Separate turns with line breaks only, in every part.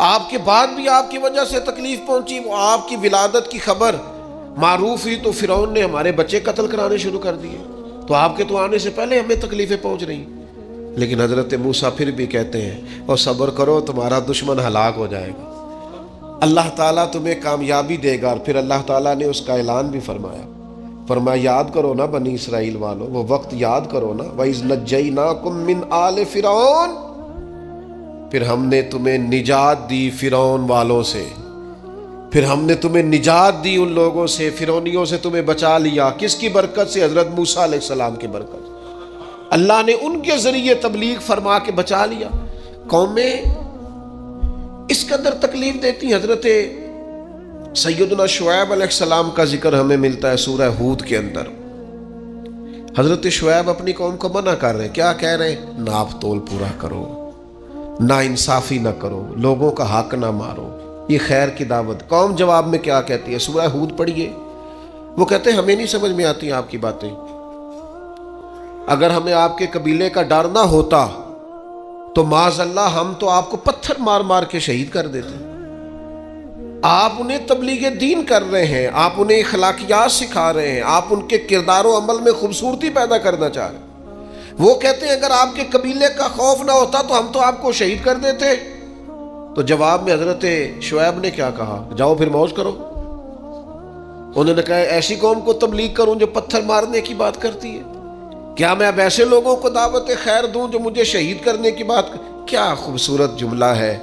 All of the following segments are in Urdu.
آپ کے بعد بھی آپ کی وجہ سے تکلیف پہنچی، وہ آپ کی ولادت کی خبر معروف ہوئی تو فرعون نے ہمارے بچے قتل کرانے شروع کر دیے، تو آپ کے تو آنے سے پہلے ہمیں تکلیفیں پہنچ رہی۔ لیکن حضرت موسیٰ پھر بھی کہتے ہیں اور صبر کرو تمہارا دشمن ہلاک ہو جائے گا، اللہ تعالیٰ تمہیں کامیابی دے گا۔ اور پھر اللہ تعالیٰ نے اس کا اعلان بھی فرمایا، فرمایا یاد کرو نا بنی اسرائیل والو، وہ وقت یاد کرو نا، وَإِذْ نَجَّيْنَاكُمْ مِنْ آلِ فِرْعَوْنَ، پھر ہم نے تمہیں نجات دی فرعون والوں سے، پھر ہم نے تمہیں نجات دی ان لوگوں سے، فرعونیوں سے تمہیں بچا لیا۔ کس کی برکت سے؟ حضرت موسیٰ علیہ السلام کی برکت۔ اللہ نے ان کے ذریعے تبلیغ فرما کے بچا لیا۔ قومیں اس قدر تکلیف دیتی۔ حضرت سیدنا شعیب علیہ السلام کا ذکر ہمیں ملتا ہے سورہ ہود کے اندر۔ حضرت شعیب اپنی قوم کو منع کر رہے ہیں، کیا کہہ رہے ہیں؟ ناپ تول پورا کرو، نا انصافی نہ کرو، لوگوں کا حق نہ مارو، یہ خیر کی دعوت۔ قوم جواب میں کیا کہتی ہے؟ سورہ ہود پڑھیے، وہ کہتے ہیں ہمیں نہیں سمجھ میں آتی آپ کی باتیں، اگر ہمیں آپ کے قبیلے کا ڈر نہ ہوتا تو معاذ اللہ ہم تو آپ کو پتھر مار مار کے شہید کر دیتے۔ آپ انہیں تبلیغ دین کر رہے ہیں، آپ انہیں اخلاقیات سکھا رہے ہیں، آپ ان کے کردار و عمل میں خوبصورتی پیدا کرنا چاہ رہے ہیں۔ وہ کہتے ہیں اگر آپ کے قبیلے کا خوف نہ ہوتا تو ہم تو آپ کو شہید کر دیتے۔ تو جواب میں حضرت شعیب نے کیا کہا؟ جاؤ پھر موج کرو۔ انہوں نے کہا ایسی قوم کو تبلیغ کروں جو پتھر مارنے کی بات کرتی ہے؟ کیا میں اب ایسے لوگوں کو دعوت خیر دوں جو مجھے شہید کرنے کی بات؟ کیا خوبصورت جملہ ہے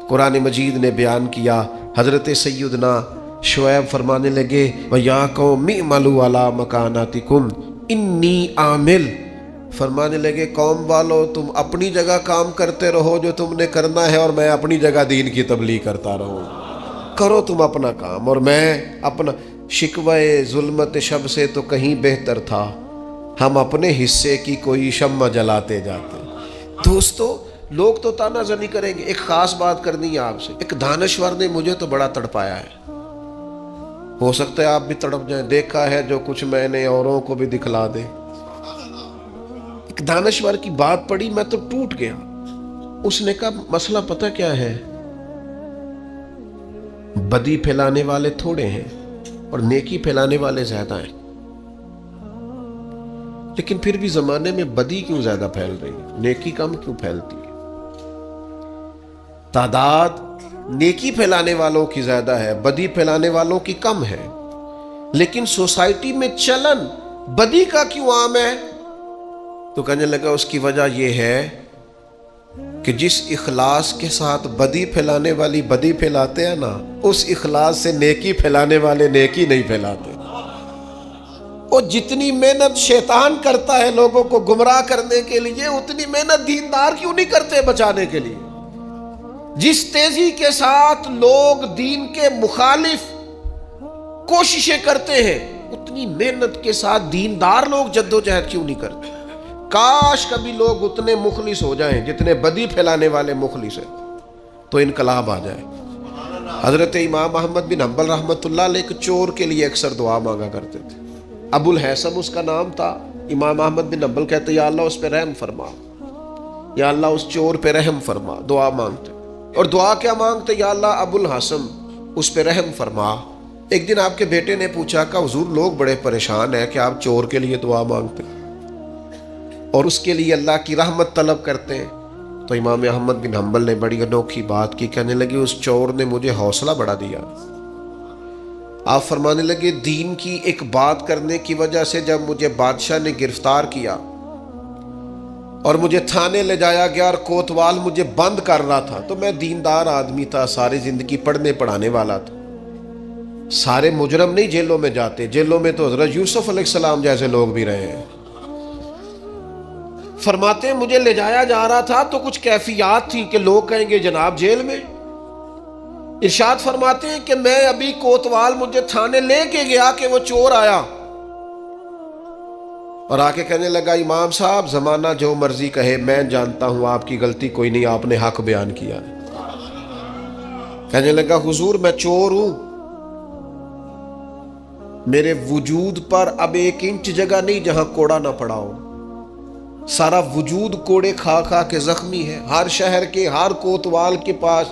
قرآن مجید نے بیان کیا۔ حضرت سیدنا شعیب فرمانے لگے وَيَا قَوْمِ اعْمَلُوا عَلَىٰ مَكَانَتِكُمْ إِنِّي عَامِلٌ، فرمانے لگے قوم والو تم اپنی جگہ کام کرتے رہو جو تم نے کرنا ہے، اور میں اپنی جگہ دین کی تبلیغ کرتا رہوں۔ کرو تم اپنا کام اور میں اپنا۔ شکوہ ظلمت شب سے تو کہیں بہتر تھا، ہم اپنے حصے کی کوئی شمع جلاتے جاتے۔ دوستو لوگ تو تانا زنی کریں گے۔ ایک خاص بات کرنی ہے آپ سے، ایک دانشور نے مجھے تو بڑا تڑپایا ہے، ہو سکتا ہے آپ بھی تڑپ جائیں۔ دیکھا ہے جو کچھ میں نے اوروں کو بھی دکھلا دے۔ ایک دانشور کی بات پڑھی میں تو ٹوٹ گیا۔ اس نے کہا مسئلہ پتہ کیا ہے، بدی پھیلانے والے تھوڑے ہیں اور نیکی پھیلانے والے زیادہ ہیں، لیکن پھر بھی زمانے میں بدی کیوں زیادہ پھیل رہی ہے، نیکی کم کیوں پھیلتی ہے؟ تعداد نیکی پھیلانے والوں کی زیادہ ہے، بدی پھیلانے والوں کی کم ہے، لیکن سوسائٹی میں چلن بدی کا کیوں عام ہے؟ تو کہنے لگا اس کی وجہ یہ ہے کہ جس اخلاص کے ساتھ بدی پھیلانے والی بدی پھیلاتے ہیں نا، اس اخلاص سے نیکی پھیلانے والے نیکی نہیں پھیلاتے۔ اور جتنی محنت شیطان کرتا ہے لوگوں کو گمراہ کرنے کے لیے، اتنی محنت دیندار کیوں نہیں کرتے بچانے کے لیے؟ جس تیزی کے ساتھ لوگ دین کے مخالف کوششیں کرتے ہیں، اتنی محنت کے ساتھ دیندار لوگ جدوجہد کیوں نہیں کرتے؟ کاش کبھی لوگ اتنے مخلص ہو جائیں جتنے بدی پھیلانے والے مخلص ہیں، تو انقلاب آ جائے۔ حضرت امام احمد بن حنبل رحمۃ اللہ علیہ ایک چور کے لیے اکثر دعا مانگا کرتے تھے، ابو الحسن اس کا نام تھا۔ امام احمد بن حنبل کہتے یا اللہ اس پہ رحم فرما، یا اللہ اس چور پہ رحم فرما، دعا مانگتے۔ اور دعا کیا مانگتے؟ یا اللہ ابو الحسن اس پہ رحم فرما۔ ایک دن آپ کے بیٹے نے پوچھا کہ حضور لوگ بڑے پریشان ہیں کہ آپ چور کے لیے دعا مانگتے اور اس کے لیے اللہ کی رحمت طلب کرتے ہیں۔ تو امام احمد بن حنبل نے بڑی انوکھی بات کی، کہنے لگے اس چور نے مجھے حوصلہ بڑھا دیا۔ آپ فرمانے لگے دین کی ایک بات کرنے کی وجہ سے جب مجھے بادشاہ نے گرفتار کیا اور مجھے تھانے لے جایا گیا اور کوتوال مجھے بند کر رہا تھا، تو میں دیندار آدمی تھا، ساری زندگی پڑھنے پڑھانے والا تھا۔ سارے مجرم نہیں جیلوں میں جاتے، جیلوں میں تو حضرت یوسف علیہ السلام جیسے لوگ بھی رہے ہیں۔ فرماتے ہیں مجھے لے جایا جا رہا تھا تو کچھ کیفیات تھی کہ لوگ کہیں گے جناب جیل میں۔ ارشاد فرماتے ہیں کہ میں ابھی کوتوال مجھے تھانے لے کے گیا کہ وہ چور آیا اور آ کے کہنے لگا امام صاحب زمانہ جو مرضی کہے، میں جانتا ہوں آپ کی غلطی کوئی نہیں، آپ نے حق بیان کیا۔ کہنے لگا حضور میں چور ہوں، میرے وجود پر اب 1 انچ جگہ نہیں جہاں کوڑا نہ پڑا ہو، سارا وجود کوڑے کھا کھا کے زخمی ہے۔ ہر شہر کے ہر کوتوال کے پاس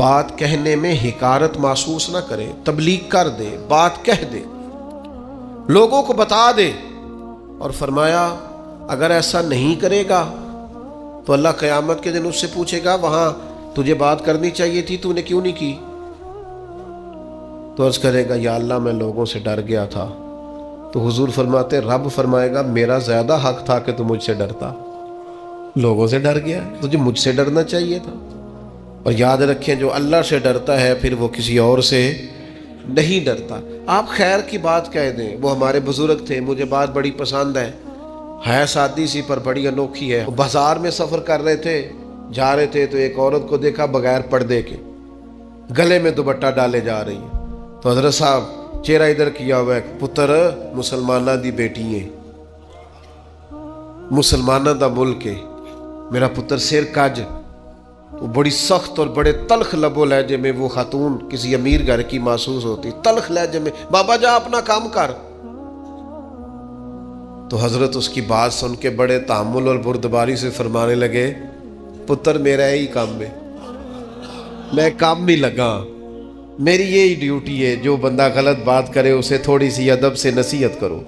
بات کہنے میں حقارت محسوس نہ کرے، تبلیغ کر دے، بات کہہ دے، لوگوں کو بتا دے۔ اور فرمایا اگر ایسا نہیں کرے گا تو اللہ قیامت کے دن اس سے پوچھے گا وہاں تجھے بات کرنی چاہیے تھی، تو نے کیوں نہیں کی؟ تو عرض کرے گا یا اللہ میں لوگوں سے ڈر گیا تھا۔ تو حضور فرماتے رب فرمائے گا میرا زیادہ حق تھا کہ تو مجھ سے ڈرتا، لوگوں سے ڈر گیا، تجھے مجھ سے ڈرنا چاہیے تھا۔ اور یاد رکھیں جو اللہ سے ڈرتا ہے پھر وہ کسی اور سے نہیں ڈرتا۔ آپ خیر کی بات کہہ دیں، وہ ہمارے بزرگ تھے، مجھے بات بڑی پسند ہے سادی سی پر بڑی انوکھی ہے۔ بازار میں سفر کر رہے تھے، جا رہے تھے تو ایک عورت کو دیکھا بغیر پردے کے، گلے میں دوپٹہ ڈالے جا رہی ہے۔ تو حضرت صاحب چہرہ ادھر کیا ہوا ہے، پتر مسلمانہ دی بیٹی ہے، مسلمانہ دا ملک ہے، میرا پتر سر کج۔ وہ بڑی سخت اور بڑے تلخ لب و لہجے میں وہ خاتون کسی امیر گھر کی محسوس ہوتی، تلخ لہجے میں، بابا جا اپنا کام کر۔ تو حضرت اس کی بات سن کے بڑے تحمل اور بردباری سے فرمانے لگے پتر میرا یہی کام ہے، میں کام میں لگا، میری یہی ڈیوٹی ہے، جو بندہ غلط بات کرے اسے تھوڑی سی ادب سے نصیحت کرو،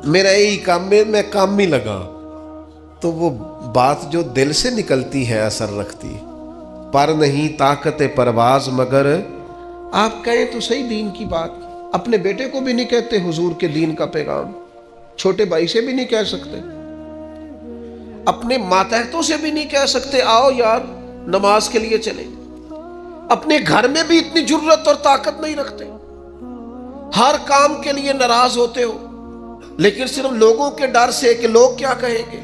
میرا یہی کام ہے، میں کام میں لگا۔ تو وہ بات جو دل سے نکلتی ہے اثر رکھتی، پر نہیں طاقت پرواز مگر آپ کہیں تو صحیح دین کی بات، اپنے بیٹے کو بھی نہیں کہتے حضور کے دین کا پیغام، چھوٹے بھائی سے بھی نہیں کہہ سکتے، اپنے ماتحتوں سے بھی نہیں کہہ سکتے آؤ یار نماز کے لیے چلیں، اپنے گھر میں بھی اتنی جرت اور طاقت نہیں رکھتے، ہر کام کے لیے ناراض ہوتے ہو، لیکن صرف لوگوں کے ڈر سے کہ لوگ کیا کہیں گے،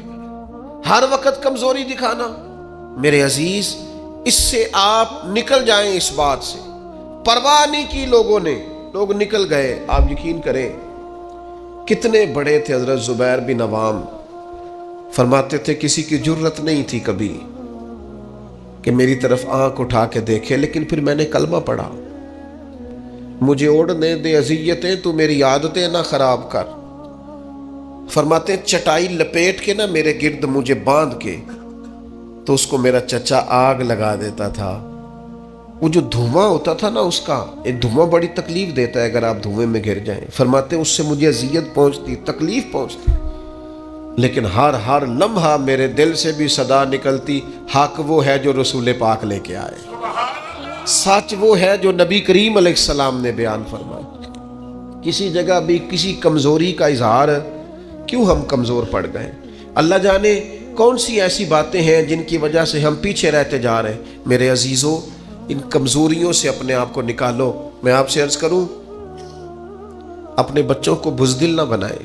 ہر وقت کمزوری دکھانا۔ میرے عزیز اس سے آپ نکل جائیں، اس بات سے پرواہ نہیں کی لوگوں نے، لوگ نکل گئے۔ آپ یقین کریں کتنے بڑے تھے حضرت زبیر بن عوام، فرماتے تھے کسی کی جرت نہیں تھی کبھی کہ میری طرف آنکھ اٹھا کے دیکھے، لیکن پھر میں نے کلمہ پڑھا، مجھے اوڑھنے دے اذیتیں، تو میری عادتیں نہ خراب کر۔ فرماتے ہیں چٹائی لپیٹ کے نہ میرے گرد مجھے باندھ کے، تو اس کو میرا چچا آگ لگا دیتا تھا۔ وہ جو دھواں ہوتا تھا نا اس کا، ایک دھواں بڑی تکلیف دیتا ہے اگر آپ دھوئیں میں گر جائیں، فرماتے ہیں اس سے مجھے اذیت پہنچتی، تکلیف پہنچتی، لیکن ہر لمحہ میرے دل سے بھی صدا نکلتی، حق وہ ہے جو رسول پاک لے کے آئے، سچ وہ ہے جو نبی کریم علیہ السلام نے بیان فرمایا۔ کسی جگہ بھی کسی کمزوری کا اظہار کیوں ہم کمزور پڑ گئے؟ اللہ جانے کون سی ایسی باتیں ہیں جن کی وجہ سے ہم پیچھے رہتے جا رہے ہیں۔ میرے عزیزوں ان کمزوریوں سے اپنے آپ کو نکالو۔ میں آپ سے عرض کروں اپنے بچوں کو بزدل نہ بنائیں،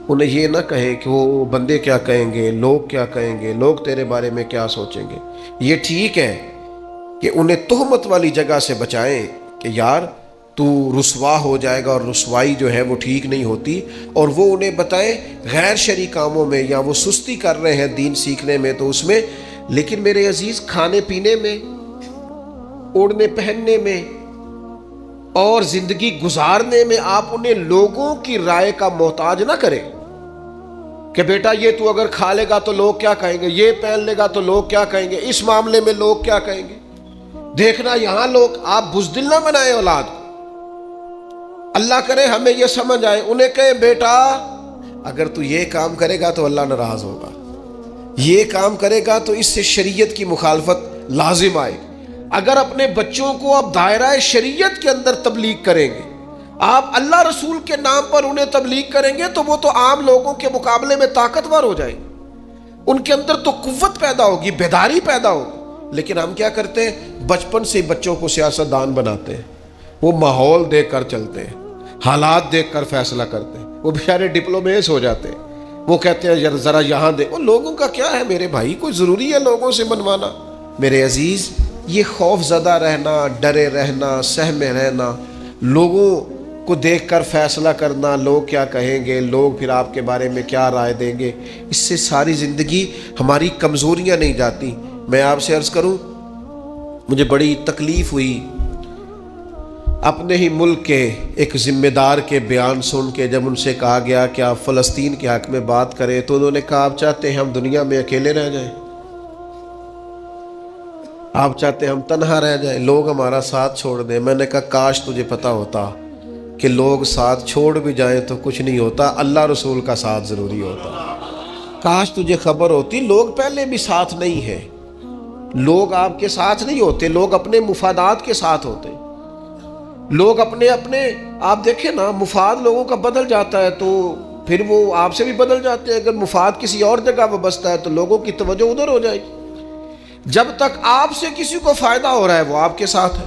انہیں یہ نہ کہیں کہ وہ بندے کیا کہیں گے، لوگ کیا کہیں گے، لوگ تیرے بارے میں کیا سوچیں گے۔ یہ ٹھیک ہے کہ انہیں تہمت والی جگہ سے بچائیں کہ یار تو رسوا ہو جائے گا، اور رسوائی جو ہے وہ ٹھیک نہیں ہوتی، اور وہ انہیں بتائیں غیر شرعی کاموں میں یا وہ سستی کر رہے ہیں دین سیکھنے میں تو اس میں، لیکن میرے عزیز کھانے پینے میں، اوڑھنے پہننے میں اور زندگی گزارنے میں آپ انہیں لوگوں کی رائے کا محتاج نہ کریں کہ بیٹا یہ تو اگر کھا لے گا تو لوگ کیا کہیں گے، یہ پہن لے گا تو لوگ کیا کہیں گے، اس معاملے میں لوگ کیا کہیں گے، دیکھنا یہاں لوگ۔ آپ بزدل نہ بنائیں اولاد کو، اللہ کرے ہمیں یہ سمجھ آئے، انہیں کہیں بیٹا اگر تو یہ کام کرے گا تو اللہ ناراض ہوگا، یہ کام کرے گا تو اس سے شریعت کی مخالفت لازم آئے گی۔ اگر اپنے بچوں کو آپ دائرہ شریعت کے اندر تبلیغ کریں گے، آپ اللہ رسول کے نام پر انہیں تبلیغ کریں گے، تو وہ تو عام لوگوں کے مقابلے میں طاقتور ہو جائیں گے، ان کے اندر تو قوت پیدا ہوگی، بیداری پیدا ہوگی۔ لیکن ہم کیا کرتے ہیں، بچپن سے بچوں کو سیاست دان بناتے ہیں، وہ ماحول دیکھ کر چلتے ہیں، حالات دیکھ کر فیصلہ کرتے ہیں، وہ بیچارے ڈپلومیز ہو جاتے ہیں، وہ کہتے ہیں ذرا یہاں دے، وہ لوگوں کا کیا ہے میرے بھائی، کوئی ضروری ہے لوگوں سے منوانا؟ میرے عزیز یہ خوف زدہ رہنا، ڈرے رہنا، سہمے رہنا، لوگوں کو دیکھ کر فیصلہ کرنا، لوگ کیا کہیں گے، لوگ پھر آپ کے بارے میں کیا رائے دیں گے، اس سے ساری زندگی ہماری کمزوریاں نہیں جاتی۔ میں آپ سے عرض کروں مجھے بڑی تکلیف ہوئی اپنے ہی ملک کے ایک ذمہ دار کے بیان سن کے، جب ان سے کہا گیا کہ آپ فلسطین کے حق میں بات کریں تو انہوں نے کہا آپ چاہتے ہیں ہم دنیا میں اکیلے رہ جائیں؟ آپ چاہتے ہیں ہم تنہا رہ جائیں، لوگ ہمارا ساتھ چھوڑ دیں؟ میں نے کہا کاش تجھے پتا ہوتا کہ لوگ ساتھ چھوڑ بھی جائیں تو کچھ نہیں ہوتا، اللہ رسول کا ساتھ ضروری ہوتا۔ کاش تجھے خبر ہوتی لوگ پہلے بھی ساتھ نہیں ہیں، لوگ آپ کے ساتھ نہیں ہوتے، لوگ اپنے مفادات کے ساتھ ہوتے، لوگ اپنے آپ دیکھیں نا، مفاد لوگوں کا بدل جاتا ہے تو پھر وہ آپ سے بھی بدل جاتے ہیں۔ اگر مفاد کسی اور جگہ وابستہ ہے تو لوگوں کی توجہ ادھر ہو جائے گی۔ جب تک آپ سے کسی کو فائدہ ہو رہا ہے وہ آپ کے ساتھ ہے۔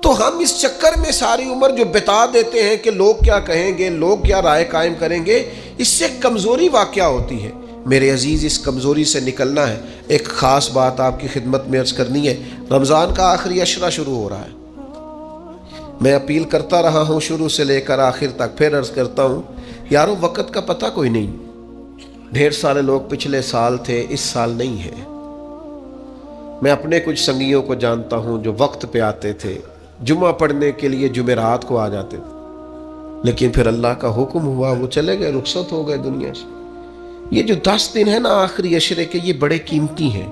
تو ہم اس چکر میں ساری عمر جو بتا دیتے ہیں کہ لوگ کیا کہیں گے، لوگ کیا رائے قائم کریں گے، اس سے کمزوری واقع ہوتی ہے۔ میرے عزیز، اس کمزوری سے نکلنا ہے۔ ایک خاص بات آپ کی خدمت میں عرض کرنی ہے۔ رمضان کا آخری عشرہ شروع ہو رہا ہے، میں اپیل کرتا رہا ہوں شروع سے لے کر آخر تک، پھر عرض کرتا ہوں یارو وقت کا پتہ کوئی نہیں۔ ڈھیر سارے لوگ پچھلے سال تھے، اس سال نہیں ہے۔ میں اپنے کچھ سنگیوں کو جانتا ہوں جو وقت پہ آتے تھے، جمعہ پڑھنے کے لیے جمعرات کو آ جاتے تھے، لیکن پھر اللہ کا حکم ہوا وہ چلے گئے، رخصت ہو گئے دنیا سے۔ یہ جو 10 دن ہے نا آخری عشرے کے، یہ بڑے قیمتی ہیں۔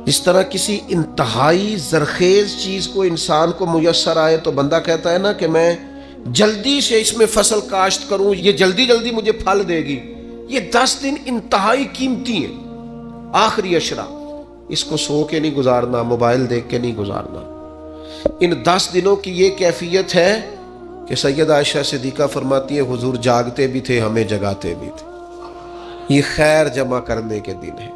جس طرح کسی انتہائی زرخیز چیز کو انسان کو میسر آئے تو بندہ کہتا ہے نا کہ میں جلدی سے اس میں فصل کاشت کروں، یہ جلدی جلدی مجھے پھل دے گی۔ یہ 10 دن انتہائی قیمتی ہیں، آخری عشرہ۔ اس کو سو کے نہیں گزارنا، موبائل دیکھ کے نہیں گزارنا۔ ان 10 دنوں کی یہ کیفیت ہے کہ سید عائشہ صدیقہ فرماتی ہے حضور جاگتے بھی تھے، ہمیں جگاتے بھی تھے۔ یہ خیر جمع کرنے کے دن ہے،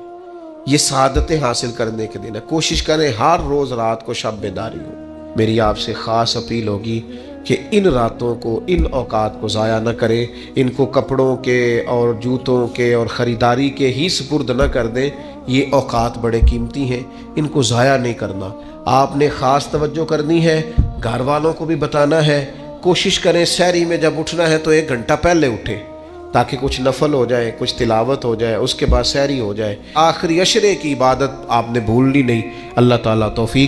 یہ سعادتیں حاصل کرنے کے دن ہے۔ کوشش کریں ہر روز رات کو شب بیداری ہو۔ میری آپ سے خاص اپیل ہوگی کہ ان راتوں کو، ان اوقات کو ضائع نہ کریں، ان کو کپڑوں کے اور جوتوں کے اور خریداری کے ہی سپرد نہ کر دیں۔ یہ اوقات بڑے قیمتی ہیں، ان کو ضائع نہیں کرنا۔ آپ نے خاص توجہ کرنی ہے، گھر والوں کو بھی بتانا ہے۔ کوشش کریں سحری میں جب اٹھنا ہے تو 1 گھنٹہ پہلے اٹھیں تاکہ کچھ نفل ہو جائے، کچھ تلاوت ہو جائے، اس کے بعد سحری ہو جائے۔ آخری عشرے کی عبادت آپ نے بھولنی نہیں۔ اللہ تعالیٰ توفیق